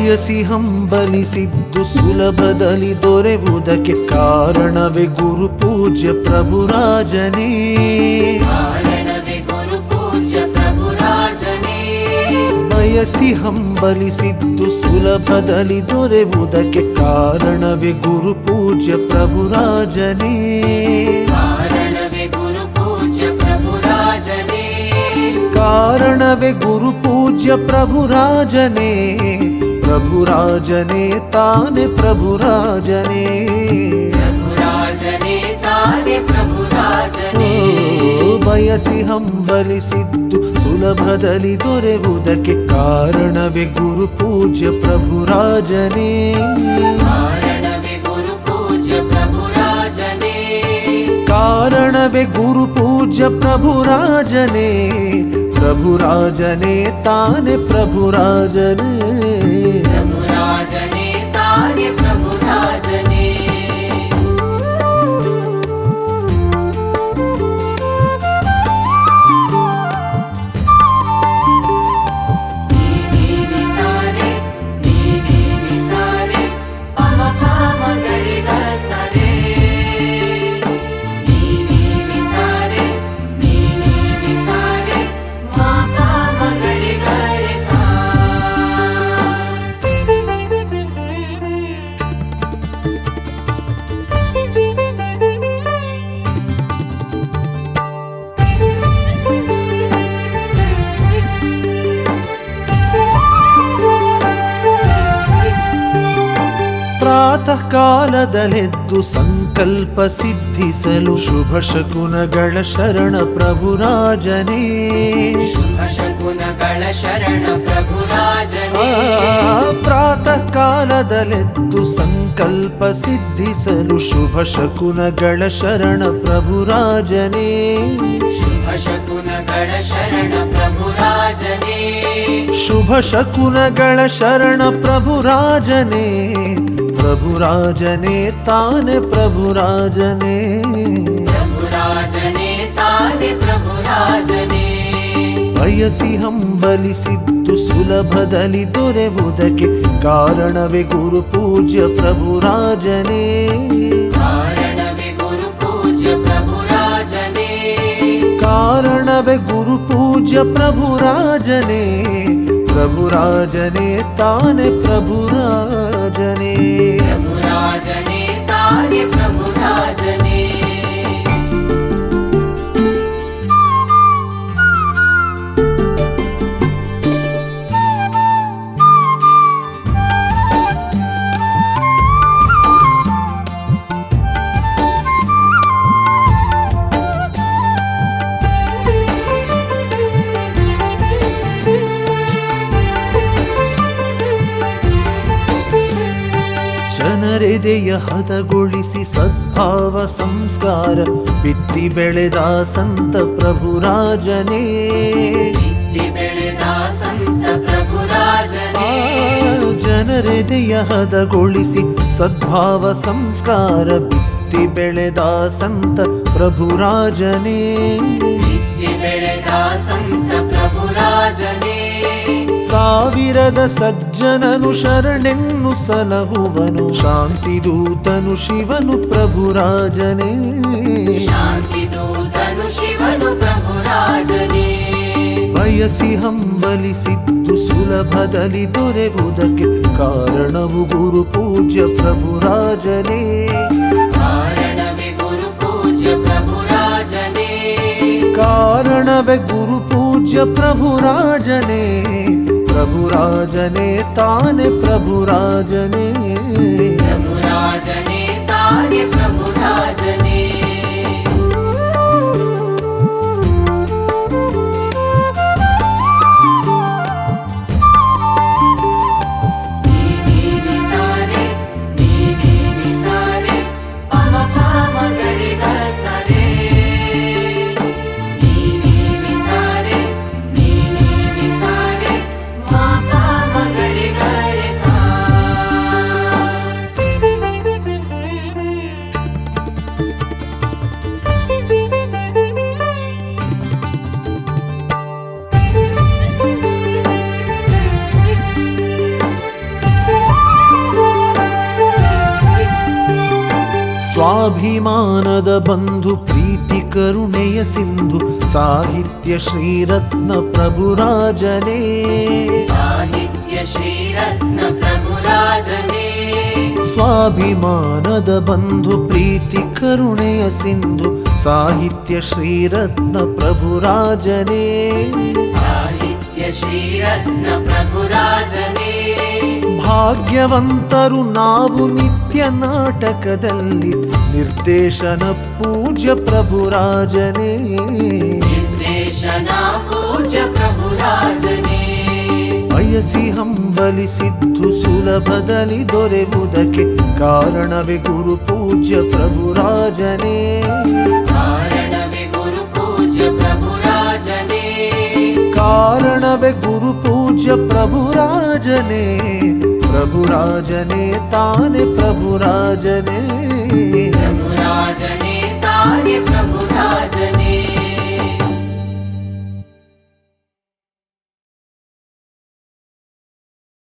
ಬಯಸಿ ಹಂಬಲಿಸಿದ್ದು ಸುಲಭದಲ್ಲಿ ದೊರೆಯುವುದಕ್ಕೆ ಕಾರಣವೇ ಗುರು ಪೂಜ್ಯ ಪ್ರಭುರಾಜನೇ. ಬಯಸಿ ಹಂಬಲಿಸಿದ್ದು ಸುಲಭದಲ್ಲಿ ದೊರೆಯುವುದಕ್ಕೆ ಕಾರಣವೇ ಗುರು ಪೂಜ್ಯ ಪ್ರಭುರಾಜನೇ. ಕಾರಣವೇ ಗುರು ಪೂಜ್ಯ ಪ್ರಭುರಾಜನೇ. ಪ್ರಭುರಾಜನೇ ತಾನೆ ಪ್ರಭುರಾಜನೇ. ಬಯಸಿ ಹಂಬಲಿಸಿದ್ದು ಸುಲಭದಲ್ಲಿ ದೊರೆಯುವುದಕ್ಕೆ ಕಾರಣವೇ ಗುರು ಪೂಜ್ಯ ಪ್ರಭುರಾಜನೇ. ಕಾರಣವೇ ಗುರು ಪೂಜ್ಯ ಪ್ರಭುರಾಜನೇ. ಪ್ರಭುರಾಜನೇ ತಾನೆ ಪ್ರಭುರಾಜನೇ. ಪ್ರಾತಃ ಕಾಲದಲ್ಲೆದ್ದು ಸಂಕಲ್ಪ ಸಿದ್ಧಿಸಲು ಶುಭ ಶಕುನಗಳ ಶರಣ ಪ್ರಭುರಾಜನೇ. ಪ್ರಾತಃ ಕಾಲದಲ್ಲೆದ್ದು ಸಂಕಲ್ಪ ಸಿದ್ಧಿಸಲು ಶುಭ ಶಕುನಗಳ ಶರಣ ಪ್ರಭುರಾಜನೇ. ಶುಭ ಶಕುನಗಳ ಶರಣ ಪ್ರಭುರಾಜನೇ. ಪ್ರಭುರಾಜನೇ ತಾನೆ ಪ್ರಭುರಾಜನೇ. ಬಯಸಿ ಹಂಬಲಿಸಿದ್ದು ಸುಲಭದಲ್ಲಿ ದೊರೆಯುವುದಕ್ಕೆ ಕಾರಣವೇ ಗುರು ಪೂಜ್ಯ ಪ್ರಭುರಾಜನೇ. ಕಾರಣವೇ ಗುರು ಪೂಜ್ಯ ಪ್ರಭುರಾಜನೇ. ಪ್ರಭುರಾಜನೇ ತಾನೆ ಪ್ರಭುರಾಜನೇ. ಜನರೆದೆಯ ಹದಗೊಳಿಸಿ ಸದ್ಭಾವ ಸಂಸ್ಕಾರ ಬಿತ್ತಿ ಬೆಳೆದ ಸಂತ ಪ್ರಭುರಾಜನೇ. ಜನರೆದೆಯ ಹದಗೊಳಿಸಿ ಸದ್ಭಾವ ಸಂಸ್ಕಾರ ಬಿತ್ತಿ ಬೆಳೆದ ಸಂತ ಪ್ರಭುರಾಜನೇ. ಸಾವಿರದ ಸಜ್ಜನನು ಶರಣೆನ್ನು ಸಲಹುವನು ಶಾಂತಿದೂತನು ಶಿವನು ಪ್ರಭುರಾಜನೇ. ಬಯಸಿ ಹಂಬಲಿಸಿದ್ದು ಸುಲಭದಲ್ಲಿ ದೊರೆಯುವುದಕ್ಕೆ ಕಾರಣವು ಗುರು ಪೂಜ್ಯ ಪ್ರಭುರಾಜನೇ. ಕಾರಣವೇ ಗುರು ಪೂಜ್ಯ ಪ್ರಭುರಾಜನೇ. ಪ್ರಭುರಾಜನೇ ತಾನೆ ಪ್ರಭುರಾಜನೇ. ಸ್ವಾಭಿಮಾನದ ಬಂಧು ಪ್ರೀತಿ ಕರುಣೆಯ ಸಿಂಧು ಸಾಹಿತ್ಯ ಶ್ರೀರತ್ನ ಪ್ರಭುರಾಜನೇ ಸಾಹಿತ್ಯ ಶ್ರೀರತ್ನ ಪ್ರಭುರಾಜನೇ ಸ್ವಾಭಿಮಾನದ ಬಂಧು ಪ್ರೀತಿ ಕರುಣೆಯ ಸಿಂಧು ಸಾಹಿತ್ಯ ಶ್ರೀರತ್ನ ಪ್ರಭುರಾಜನೇ ಸಾಹಿತ್ಯ ಶ್ರೀರತ್ನ ಪ್ರಭುರಾಜನೇ ಭಾಗ್ಯವಂತರು ನಾವು ನಿತ್ಯ ನಾಟಕದಲ್ಲಿ ನಿರ್ದೇಶನ ಪೂಜ್ಯ ಪ್ರಭುರಾಜನೇ ನಿರ್ದೇಶನ ಪೂಜ್ಯ ಪ್ರಭುರಾಜನೇ ಬಯಸಿ ಹಂಬಲಿಸಿದ್ದು ಸುಲಭದಲ್ಲಿ ದೊರೆಯುವುದಕ್ಕೆ ಕಾರಣವೇ ಗುರು ಪೂಜ್ಯ ಪ್ರಭುರಾಜನೇ ಕಾರಣವೇ ಗುರು ಪೂಜ್ಯ ಪ್ರಭುರಾಜನೇ ಕಾರಣವೇ ಗುರು ಪೂಜ್ಯ ಪ್ರಭುರಾಜನೇ ಪ್ರಭುರಾಜನೇ ತಾನೇ ಪ್ರಭುರಾಜನೇ